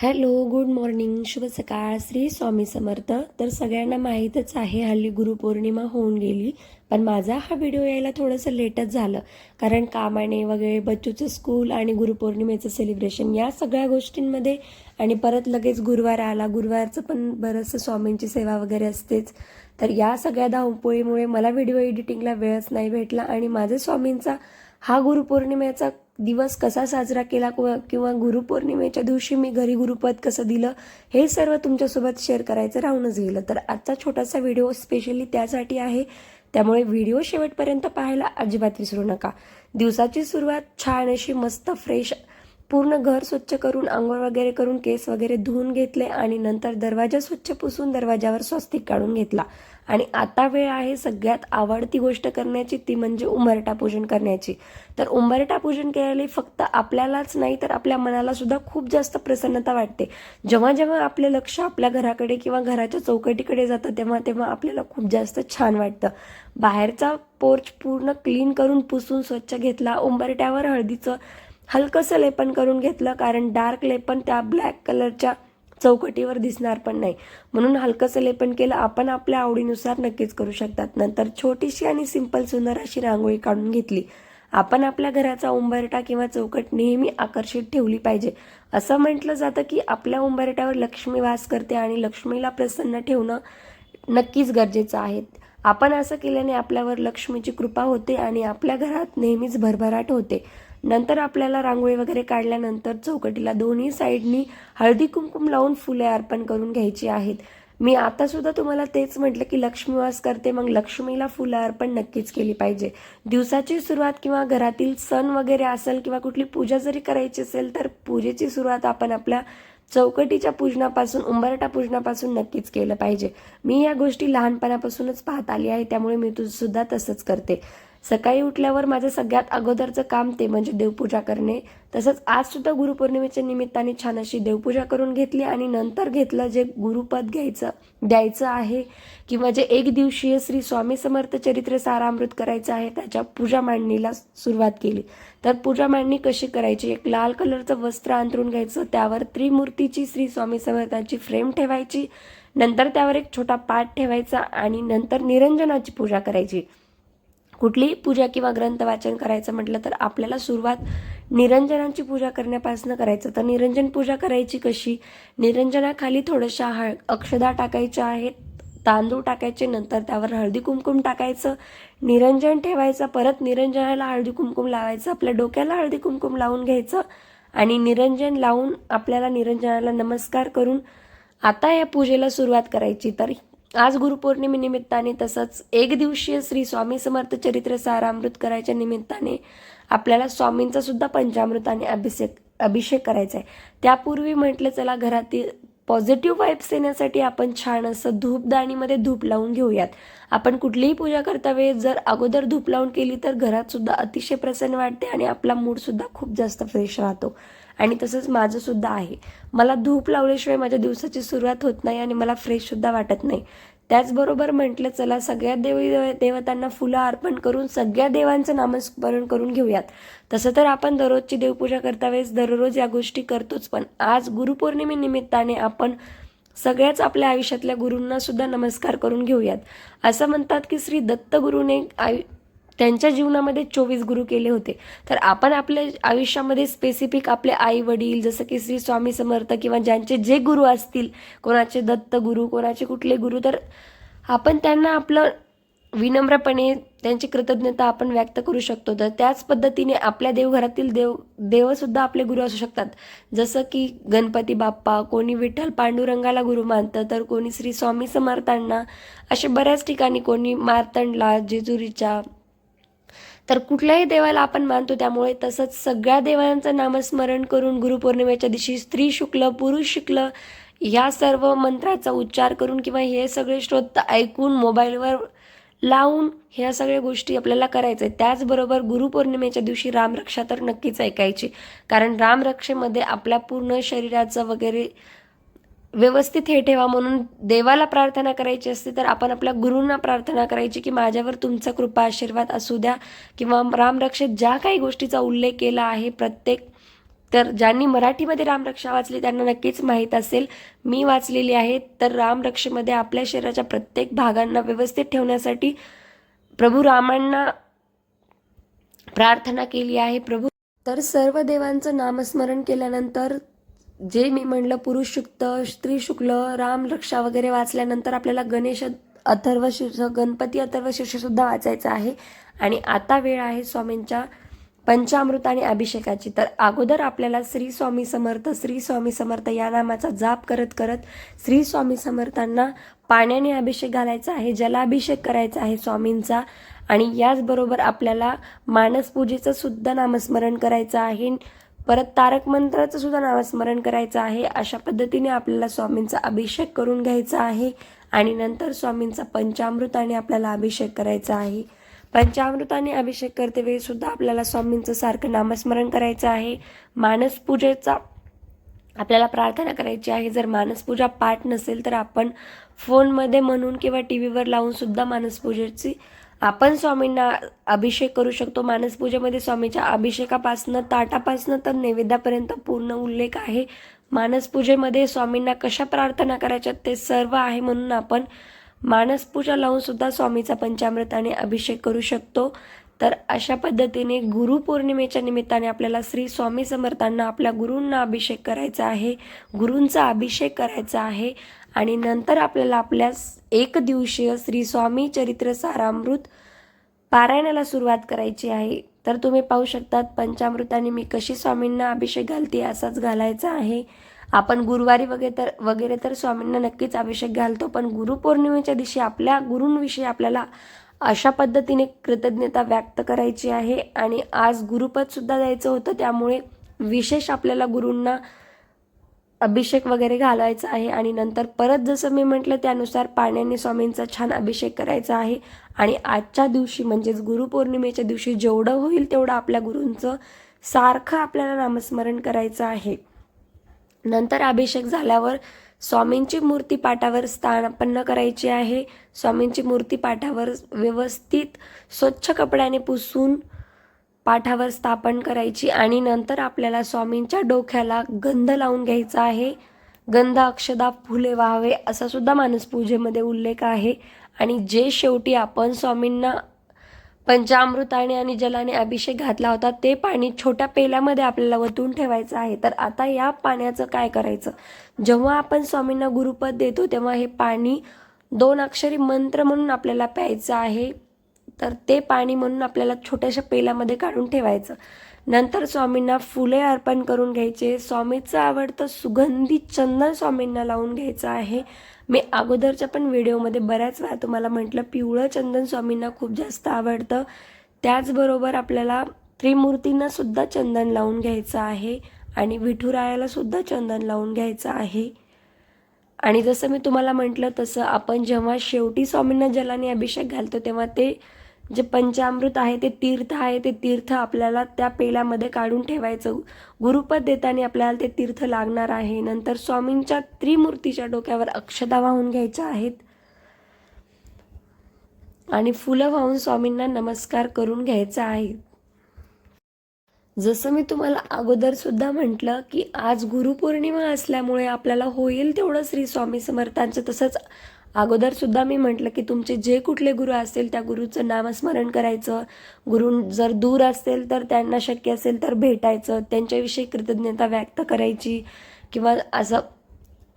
Hello, good morning, शुभ सकाळ, श्री स्वामी समर्थ. तर सगळ्यांना माहीतच आहे हल्ली गुरुपौर्णिमा होऊन गेली, पण माझा हा व्हिडिओ यायला थोडंसं लेटच झालं कारण कामाने वगैरे बच्चूचं स्कूल आणि गुरुपौर्णिमेचं सेलिब्रेशन या सगळ्या गोष्टींमध्ये आणि परत लगेच गुरुवार आला. गुरुवारचं पण बरंचसं स्वामींची सेवा वगैरे असतेच. तर या सगळ्या धावपळीमुळे मला व्हिडिओ एडिटिंगला वेळच नाही भेटला आणि माझे स्वामींचा हा गुरुपौर्णिमेचा दिवस कसा साजरा केला किंवा गुरुपौर्णिमेच्या दिवशी मी घरी गुरुपद कसं दिलं हे सर्व तुमच्यासोबत शेअर करायचं राहूनच गेलं. तर आजचा छोटासा व्हिडिओ स्पेशली त्यासाठी आहे, त्यामुळे व्हिडिओ शेवटपर्यंत पाहायला अजिबात विसरू नका. दिवसाची सुरुवात छान अशी मस्त फ्रेश पूर्ण घर स्वच्छ करून आंघोळ वगैरे करून केस वगैरे धुवून घेतले आणि नंतर दरवाजा स्वच्छ पुसून दरवाजावर स्वस्तिक काढून घेतला. आणि आता वेळ आहे सगळ्यात आवडती गोष्ट करण्याची, ती म्हणजे उंबरठा पूजन करण्याची. तर उंबरठा पूजन केल्याने फक्त आपल्यालाच नाही तर आपल्या मनाला सुद्धा खूप जास्त प्रसन्नता वाटते. जेव्हा जेव्हा आपलं लक्ष आपल्या घराकडे किंवा घराच्या चौकटीकडे जातं तेव्हा तेव्हा आपल्याला खूप जास्त छान वाटतं. बाहेरचा पोर्च पूर्ण क्लीन करून पुसून स्वच्छ घेतला. उंबरठ्यावर हळदीचं हलकंसं लेपन करून घेतलं, कारण डार्क लेपन त्या ब्लॅक कलरच्या चौकटीवर दिसणार पण नाही, म्हणून हलकंसं लेपन केलं. आपण आपल्या आवडीनुसार नक्कीच करू शकतात. नंतर छोटीशी आणि सिंपल सुंदर अशी रांगोळी काढून घेतली. आपण आपल्या घराचा उंबरठा किंवा चौकट नेहमी आकर्षित ठेवली पाहिजे. असं म्हटलं जातं की आपल्या उंबरठ्यावर लक्ष्मी वास करते आणि लक्ष्मीला प्रसन्न ठेवणं नक्कीच गरजेचं आहे. आपण असं केल्याने आपल्यावर लक्ष्मीची कृपा होते आणि आपल्या घरात नेहमीच भरभराट होते. नंतर आपल्याला रांगोळी वगैरे काढल्यानंतर चौकटीला दोन्ही साईडनी हळदी कुंकुम लावून फुले अर्पण करून घ्यायची आहेत. मी आता सुद्धा तुम्हाला तेच म्हटलं की लक्ष्मी वास करते, मग लक्ष्मीला फुलं अर्पण नक्कीच केली पाहिजे. दिवसाची सुरुवात किंवा घरातील सण वगैरे असेल किंवा कुठली पूजा जरी करायची असेल तर पूजेची सुरुवात आपण आपल्या चौकटीच्या पूजनापासून उंबरठा पूजनापासून नक्कीच केलं पाहिजे. मी या गोष्टी लहानपणापासूनच पाहत आली आहे, त्यामुळे मी सुद्धा तसंच करते. सकाळी उठल्यावर माझं सगळ्यात अगोदरचं काम ते म्हणजे देवपूजा करणे. तसंच आज सुद्धा गुरुपौर्णिमेच्या निमित्ताने छान अशी देवपूजा करून घेतली आणि नंतर घेतलं जे गुरुपद द्यायचं आहे किंवा जे एक दिवसीय श्री स्वामी समर्थ चरित्र सारामृत करायचं आहे त्याच्या पूजा मांडणीला सुरुवात केली. तर पूजा मांडणी कशी करायची, एक लाल कलरचं वस्त्र अंथरून घ्यायचं, त्यावर त्रिमूर्तीची श्री स्वामी समर्थांची फ्रेम ठेवायची, नंतर त्यावर एक छोटा पाट ठेवायचा आणि नंतर निरंजनाची पूजा करायची. कुठलीही पूजा किंवा ग्रंथ वाचन करायचं म्हटलं तर आपल्याला सुरुवात निरंजनाची पूजा करण्यापासून करायचं. तर निरंजन पूजा करायची कशी, निरंजनाखाली थोड्याशा अक्षदा टाकायच्या आहेत, तांदूळ टाकायचे, नंतर त्यावर हळदी कुंकुम टाकायचं, निरंजन ठेवायचं, परत निरंजनाला हळदी कुंकुम लावायचं, आपल्या डोक्याला हळदी कुंकुम लावून घ्यायचं आणि निरंजन लावून आपल्याला निरंजनाला नमस्कार करून आता या पूजेला सुरुवात करायची. तर आज गुरुपौर्णिमेनिमित्ताने तसंच एक दिवसीय श्री स्वामी समर्थ चरित्र सारामृत करायच्या निमित्ताने आपल्याला स्वामींचा सुद्धा पंचामृताने अभिषेक करायचा आहे. त्यापूर्वी म्हटलं चला घरातील पॉझिटिव्ह वाईब्स येण्यासाठी आपण छान असं धूपदाणीमध्ये धूप लावून घेऊयात. आपण कुठलीही पूजा करता वेळेस जर अगोदर धूप लावून केली तर घरात सुद्धा अतिशय प्रसन्न वाटते आणि आपला मूड सुद्धा खूप जास्त फ्रेश राहतो. आणि तसंच माझं सुद्धा आहे, मला धूप लावल्याशिवाय माझ्या दिवसाची सुरुवात होत नाही आणि मला फ्रेश सुद्धा वाटत नाही. त्याचबरोबर म्हटलं चला सगळ्या देवी देवतांना फुलं अर्पण करून सगळ्या देवांचं नामस्मरण करून घेऊयात. तसं तर आपण दररोजची देवपूजा करता वेळेस दररोज या गोष्टी करतोच, पण आज गुरुपौर्णिमेनिमित्ताने आपण सगळ्याच आपल्या आयुष्यातल्या गुरूंना सुद्धा नमस्कार करून घेऊयात. असं म्हणतात की श्री दत्तगुरूने त्यांच्या जीवनामध्ये 24 गुरु केले होते. तर आपण आपल्या आयुष्यामध्ये स्पेसिफिक आपले आई वडील जसं की श्री स्वामी समर्थ किंवा ज्यांचे जे गुरु असतील, कोणाचे दत्त गुरु, कोणाचे कुठले गुरु, तर आपण त्यांना आपलं विनम्रपणे त्यांची कृतज्ञता आपण व्यक्त करू शकतो. तर त्याच पद्धतीने आपल्या देवघरातील देवसुद्धा आपले गुरु असू शकतात. जसं की गणपती बाप्पा, कोणी विठ्ठल पांडुरंगाला गुरु मानतं, तर कोणी श्री स्वामी समर्थांना, असे बऱ्याच ठिकाणी कोणी मार्तंडला, जेजुरीच्या, तर कुठल्याही देवाला आपण मानतो. त्यामुळे तसंच सगळ्या देवांचं नामस्मरण करून गुरुपौर्णिमेच्या दिवशी स्त्री शुक्ल पुरुष शुक्ल या सर्व मंत्राचा उच्चार करून किंवा हे सगळे श्रोत ऐकून मोबाईलवर लावून ह्या सगळ्या गोष्टी आपल्याला करायचं आहे. त्याचबरोबर गुरुपौर्णिमेच्या दिवशी रामरक्षा तर नक्कीच ऐकायची, कारण रामरक्षेमध्ये आपल्या पूर्ण शरीराचं वगैरे व्यवस्थित हे ठेवा म्हणून देवाला प्रार्थना करायची असते. तर आपण आपल्या गुरूंना प्रार्थना करायची की माझ्यावर तुमचा कृपा आशीर्वाद असू द्या, किंवा रामरक्षेत ज्या काही गोष्टीचा उल्लेख केला आहे प्रत्येक तर ज्यांनी मराठीमध्ये रामरक्षा वाचली त्यांना नक्कीच माहीत असेल, मी वाचलेली आहे. तर रामरक्षेमध्ये आपल्या शरीराच्या प्रत्येक भागांना व्यवस्थित ठेवण्यासाठी प्रभू रामांना प्रार्थना केली आहे. तर सर्व देवांचं नामस्मरण केल्यानंतर जे मी म्हणलं पुरुष शुक्त, स्त्री शुक्ल, रामरक्षा वगैरे वाचल्यानंतर आपल्याला गणेश अथर्वशीर्ष, गणपती अथर्वशीर्ष सुद्धा वाचायचं आहे. आणि आता वेळ आहे स्वामींच्या पंचामृत आणि अभिषेकाची. तर अगोदर आपल्याला श्री स्वामी समर्थ, श्री स्वामी समर्थ या नामाचा जाप करत करत श्री स्वामी समर्थांना पाण्याने अभिषेक घालायचा आहे, जलाभिषेक करायचा आहे स्वामींचा. आणि याचबरोबर आपल्याला मानसपूजेचं सुद्धा नामस्मरण करायचं आहे, परत तारक मंत्राचं सुद्धा नामस्मरण करायचं आहे. अशा पद्धतीने आपल्याला स्वामींचा अभिषेक करून घ्यायचा आहे आणि नंतर स्वामींचा पंचामृताने आपल्याला अभिषेक करायचा आहे. पंचामृताने अभिषेक करते वेळी सुद्धा आपल्याला स्वामींचं सारखं नामस्मरण करायचं आहे. मानसपूजेचा आपल्याला प्रार्थना करायची आहे. जर मानसपूजा पाठ नसेल तर आपण फोनमध्ये म्हणून किंवा टी व्हीवर लावून सुद्धा मानसपूजेची आपण स्वामींना अभिषेक करू शकतो. मानसपूजेमध्ये स्वामीच्या अभिषेकापासनं, ताटापासनं तर नैवेद्यापर्यंत पूर्ण उल्लेख आहे. मानसपूजेमध्ये स्वामींना कशा प्रार्थना करायच्या ते सर्व आहे, म्हणून आपण मानसपूजा लावून सुद्धा स्वामीचा पंचामृताने अभिषेक करू शकतो. तर अशा पद्धतीने गुरुपौर्णिमेच्या निमित्ताने आपल्याला श्री स्वामी समर्थांना, आपल्या गुरूंना अभिषेक करायचा आहे, गुरूंचा अभिषेक करायचा आहे. आणि नंतर आपल्याला आपल्या एक दिवसीय श्री स्वामी चरित्र सारामृत पारायणाला सुरुवात करायची आहे. तर तुम्ही पाहू शकतात पंचामृताने मी कशी स्वामींना अभिषेक घालते, असाच घालायचा आहे. आपण गुरुवारी वगैरे तर स्वामींना नक्कीच अभिषेक घालतो, पण गुरुपौर्णिमेच्या दिवशी आपल्या गुरूंविषयी आपल्याला अशा पद्धतीने कृतज्ञता व्यक्त करायची आहे. आणि आज गुरुपद सुद्धा द्यायचं होतं, त्यामुळे विशेष आपल्याला गुरूंना अभिषेक वगैरे घालायचा आहे. आणि नंतर परत जसं मी म्हटलं त्यानुसार पाण्याने स्वामींचा छान अभिषेक करायचा आहे. आणि आजच्या दिवशी म्हणजेच गुरुपौर्णिमेच्या दिवशी जेवढं होईल तेवढं आपल्या गुरूंचं सारखं आपल्याला नामस्मरण करायचं आहे. नंतर अभिषेक झाल्यावर स्वामींची मूर्ती पाटावर स्थापन करायची आहे. स्वामींची मूर्ती पाटावर व्यवस्थित स्वच्छ कपड्याने पुसून पाठावर स्थापन करायची. आणि नंतर आपल्याला स्वामींच्या डोक्याला गंध लावून घ्यायचा आहे. गंध, अक्षदा, फुले व्हावे असा सुद्धा मानसपूजेमध्ये उल्लेख आहे. आणि जे शेवटी आपण स्वामींना पंचामृताने आणि जलाने अभिषेक घातला होता ते पाणी छोट्या पेल्यामध्ये आपल्याला वतून ठेवायचं आहे. तर आता या पाण्याचं काय करायचं, जेव्हा आपण स्वामींना गुरुपद देतो तेव्हा हे पाणी 2 अक्षरी मंत्र म्हणून आपल्याला प्यायचं आहे. तर ते पाणी म्हणून आपल्याला छोट्याशा पेल्यामध्ये काढून ठेवायचं. नंतर स्वामींना फुले अर्पण करून घ्यायचे. स्वामीचं आवडतं सुगंधित चंदन स्वामींना लावून घ्यायचं आहे. मी अगोदरच्या पण व्हिडिओमध्ये बऱ्याच वेळा तुम्हाला म्हटलं पिवळं चंदन स्वामींना खूप जास्त आवडतं. त्याचबरोबर आपल्याला त्रिमूर्तींना सुद्धा चंदन लावून घ्यायचं आहे आणि विठुरायाला सुद्धा चंदन लावून घ्यायचं आहे. आणि जसं मी तुम्हाला म्हटलं तसं आपण जेव्हा शेवटी स्वामींना जलाने अभिषेक घालतो तेव्हा ते जे पंचामृत आहे ते तीर्थ आहे, ते तीर्थ आपल्याला त्या पेल्यामध्ये काढून ठेवायचं. गुरुपद देताना आपल्याला ते तीर्थ लागणार आहे. नंतर स्वामींच्या त्रिमूर्तीच्या डोक्यावर अक्षता वाहून घ्यायच्या आहेत आणि फुलं वाहून स्वामींना नमस्कार करून घ्यायचा आहे. जसं मी तुम्हाला अगोदर सुद्धा म्हटलं की आज गुरुपौर्णिमा असल्यामुळे आपल्याला होईल तेवढं श्री स्वामी समर्थांचं, तसंच अगोदर सुद्धा मी म्हटलं की तुमचे जे कुठले गुरु असतील त्या गुरुचं नामस्मरण करायचं. गुरु जर दूर असतील तर त्यांना शक्य असेल तर भेटायचं, त्यांच्याविषयी कृतज्ञता व्यक्त करायची. किंवा असं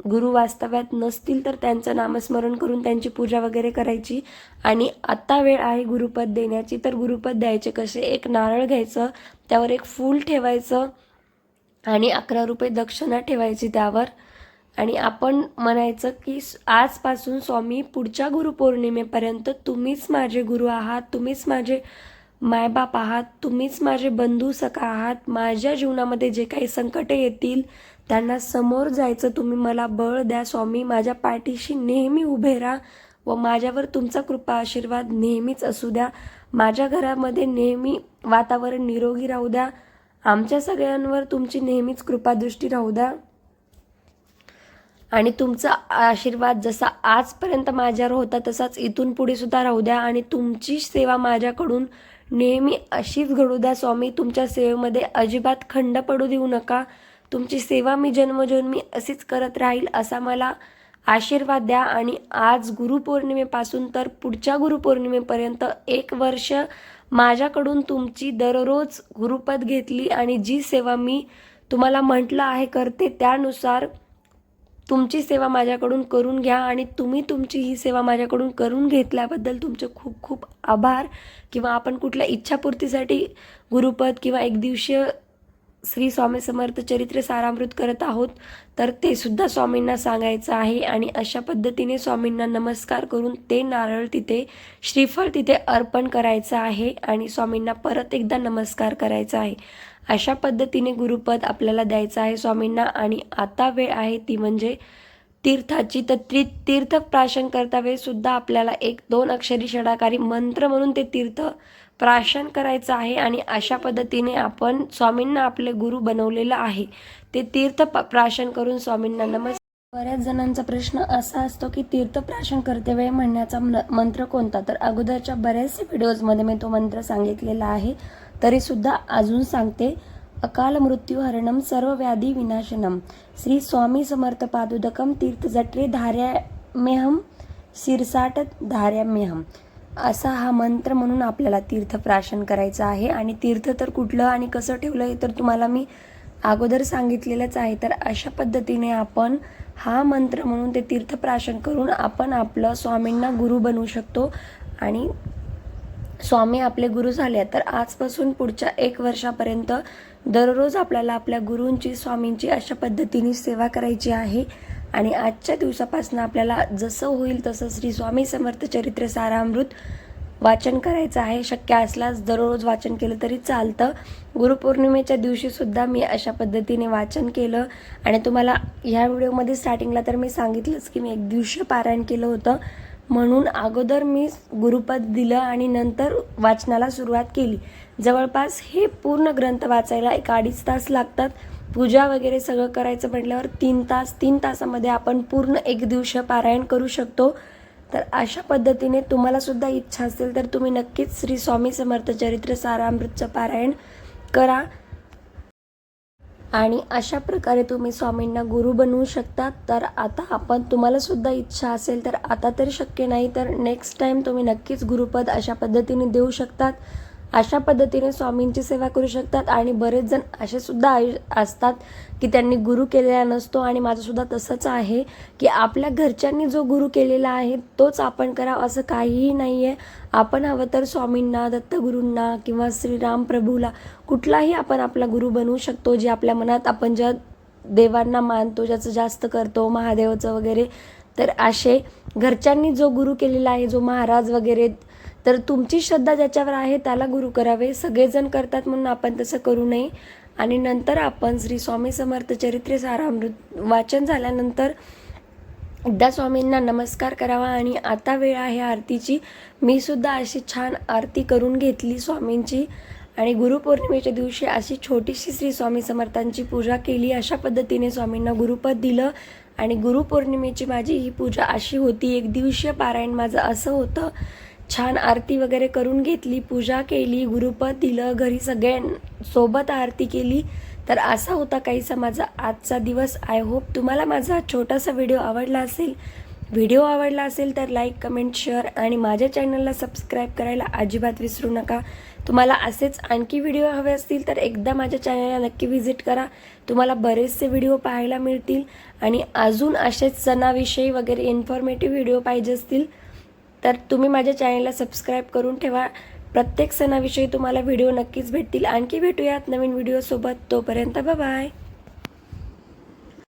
गुरु वास्तव्यात नसतील तर त्यांचं नामस्मरण करून त्यांची पूजा वगैरे करायची. आणि आता वेळ आहे गुरुपद देण्याची. तर गुरुपद द्यायचे कसे, एक नारळ घ्यायचं, त्यावर एक फूल ठेवायचं आणि 11 रुपये दक्षिणा ठेवायची त्यावर. आणि आपण म्हणायचं की आजपासून स्वामी पुढच्या गुरुपौर्णिमेपर्यंत तुम्हीच माझे गुरु आहात, तुम्हीच माझे मायबाप आहात, तुम्हीच माझे बंधू सखा आहात. माझ्या जीवनामध्ये जे काही संकटे येतील त्यांना समोर जायचं तुम्ही मला बळ द्या स्वामी. माझ्या पाठीशी नेहमी उभे राहा व माझ्यावर तुमचा कृपा आशीर्वाद नेहमीच असू द्या. माझ्या घरामध्ये नेहमी वातावरण निरोगी राहू द्या. आमच्या सगळ्यांवर तुमची नेहमीच कृपादृष्टी राहू द्या आणि तुमचा आशीर्वाद जसा आजपर्यंत माझ्यावर होता तसाच इथून पुढे सुद्धा राहू द्या. आणि तुमची सेवा माझ्याकडून नेहमी अशीच घडू द्या स्वामी. तुमच्या सेवेमध्ये अजिबात खंड पडू देऊ नका. तुमची सेवा मी जन्मजन्मी अशीच करत राहील असा मला आशीर्वाद द्या. आणि आज गुरुपौर्णिमेपासून तर पुढच्या गुरुपौर्णिमेपर्यंत 1 वर्ष माझ्याकडून तुमची दररोज गुरुपद घेतली आणि जी सेवा मी तुम्हाला म्हटलं आहे करते त्यानुसार तुमची सेवा माझ्याकडून करून घ्या. आणि तुम्ही तुमची ही सेवा माझ्याकडून करून घेतल्याबद्दल तुमचे खूप खूप आभार. किंवा आपण कुठल्या इच्छापूर्तीसाठी गुरुपद किंवा एक दिवशीय श्री स्वामी समर्थ चरित्र सारामृत करत आहोत तर ते सुद्धा स्वामींना सांगायचं आहे. आणि अशा पद्धतीने स्वामींना नमस्कार करून ते नारळ तिथे, श्रीफळ तिथे अर्पण करायचं आहे आणि स्वामींना परत एकदा नमस्कार करायचा आहे. अशा पद्धतीने गुरुपद आपल्याला द्यायचं आहे स्वामींना. आणि आता वेळ आहे ती म्हणजे तीर्थाची. तर तीर्थ प्राशन करता वेळी सुद्धा आपल्याला 1-2 अक्षरी षडाकारी मंत्र म्हणून ते तीर्थ प्राशन करायचं आहे. आणि अशा पद्धतीने आपण स्वामींना आपले गुरु बनवलेलं आहे. ते तीर्थ प्राशन करून स्वामींना नमस्कार. बऱ्याच जणांचा प्रश्न असा असतो की तीर्थ प्राशन करते वेळी म्हणण्याचा मंत्र कोणता. तर अगोदरच्या बऱ्याचशा व्हिडिओजमध्ये मी तो मंत्र सांगितलेला आहे, तरी सुद्धा अजून सांगते. अकाल मृत्यू हरणम सर्व व्याधी विनाशनम श्री स्वामी समर्थ पादुदकम तीर्थजठरे धार्याम्यहम शिरसाट धार्याम्यहम असा हा मंत्र म्हणून आपल्याला तीर्थ प्राशन करायचं आहे. आणि तीर्थ तर कुठलं आणि कसं ठेवलं हे तर तुम्हाला मी अगोदर सांगितलेलंच आहे. तर अशा पद्धतीने आपण हा मंत्र म्हणून ते तीर्थ प्राशन करून आपण आपलं स्वामींना गुरु बनवू शकतो. आणि स्वामी आपले गुरु झाले तर आजपासून पुढच्या 1 वर्षापर्यंत दररोज आपल्याला आपल्या गुरूंची, स्वामींची अशा पद्धतीने सेवा करायची आहे. आणि आजच्या दिवसापासून आपल्याला जसं होईल तसं श्री स्वामी समर्थ चरित्र सारामृत वाचन करायचं आहे. शक्य असल्यास दररोज वाचन केलं तरी चालतं. गुरुपौर्णिमेच्या दिवशीसुद्धा मी अशा पद्धतीने वाचन केलं. आणि तुम्हाला ह्या व्हिडिओमध्ये स्टार्टिंगला तर मी सांगितलंच की मी 1 दिवशीय पारायण केलं होतं, म्हणून अगोदर मी गुरुपद दिलं आणि नंतर वाचनाला सुरुवात केली. जवळपास हे पूर्ण ग्रंथ वाचायला 1-2.5 तास लागतात. पूजा वगैरे सगळं करायचं म्हटल्यावर 3 तास. 3 तासामध्ये आपण पूर्ण 1 दिवशीय पारायण करू शकतो. तर अशा पद्धतीने तुम्हाला सुद्धा इच्छा असेल तर तुम्ही नक्कीच श्री स्वामी समर्थ चरित्र सारामृतचं पारायण करा. आणि अशा प्रकारे तुम्ही स्वामींना गुरु बनवू शकतात. तर आता आपण तुम्हाला सुद्धा इच्छा असेल तर आता तर शक्य नाही तर नेक्स्ट टाइम तुम्ही नक्कीच गुरुपद अशा पद्धतीने देऊ शकतात. अशा पद्धतीने स्वामींची सेवा करू शकतात. आणि बरेच जण असे सुद्धा असतात की त्यांनी गुरु केलेला नसतो. आणि माझं सुद्धा तसंच आहे की आपल्या घरच्यांनी जो गुरु केलेला आहे तोच आपण करावं असं काहीही नाही आहे. आपण हवं तर स्वामींना, दत्तगुरूंना किंवा श्रीराम प्रभूला कुठलाही आपण आपला गुरु बनवू शकतो. जे आपल्या मनात आपण ज्या देवांना मानतो, ज्याचं जास्त करतो, महादेवाचं वगैरे. तर असे घरच्यांनी जो गुरु केलेला आहे, जो महाराज वगैरे, तर तुमची श्रद्धा ज्याच्यावर आहे त्याला गुरु करावे. सगळेजण करतात म्हणून आपण तसं करू नये. आणि नंतर आपण श्री स्वामी समर्थ चरित्र सारामृत वाचन झाल्यानंतर एकदा स्वामींना नमस्कार करावा. आणि आता वेळ आहे आरतीची. मी सुद्धा अशी छान आरती करून घेतली स्वामींची. आणि गुरुपौर्णिमेच्या दिवशी अशी छोटीशी श्री स्वामी समर्थांची पूजा केली. अशा पद्धतीने स्वामींना गुरुपद दिलं. आणि गुरुपौर्णिमेची माझी ही पूजा अशी होती, 1 दिवशीय पारायण माझं असं होतं. छान आरती वगैरे करून घेतली, पूजा केली, गुरुपद दिलं, घरी सगळ्यांसोबत आरती केली. तर असा होता काहीसा माझा आजचा दिवस. आय होप तुम्हाला माझा छोटासा व्हिडिओ आवडला असेल. व्हिडिओ आवडला असेल तर लाईक, कमेंट, शेअर आणि माझ्या चॅनलला सबस्क्राईब करायला अजिबात विसरू नका. तुम्हाला असेच आणखी व्हिडिओ हवे असतील तर एकदा माझ्या चॅनलला नक्की व्हिजिट करा. तुम्हाला बरेचसे व्हिडिओ पाहायला मिळतील. आणि अजून असेच सणाविषयी वगैरे इन्फॉर्मेटिव्ह व्हिडिओ पाहिजे असतील तर तुम्ही माझ्या चॅनलला सबस्क्राईब करून ठेवा. प्रत्येक सणाविषयी तुम्हाला व्हिडिओ नक्कीच भेटतील. आणखी भेटूयात नवीन व्हिडिओसोबत. तोपर्यंत बाय बाय.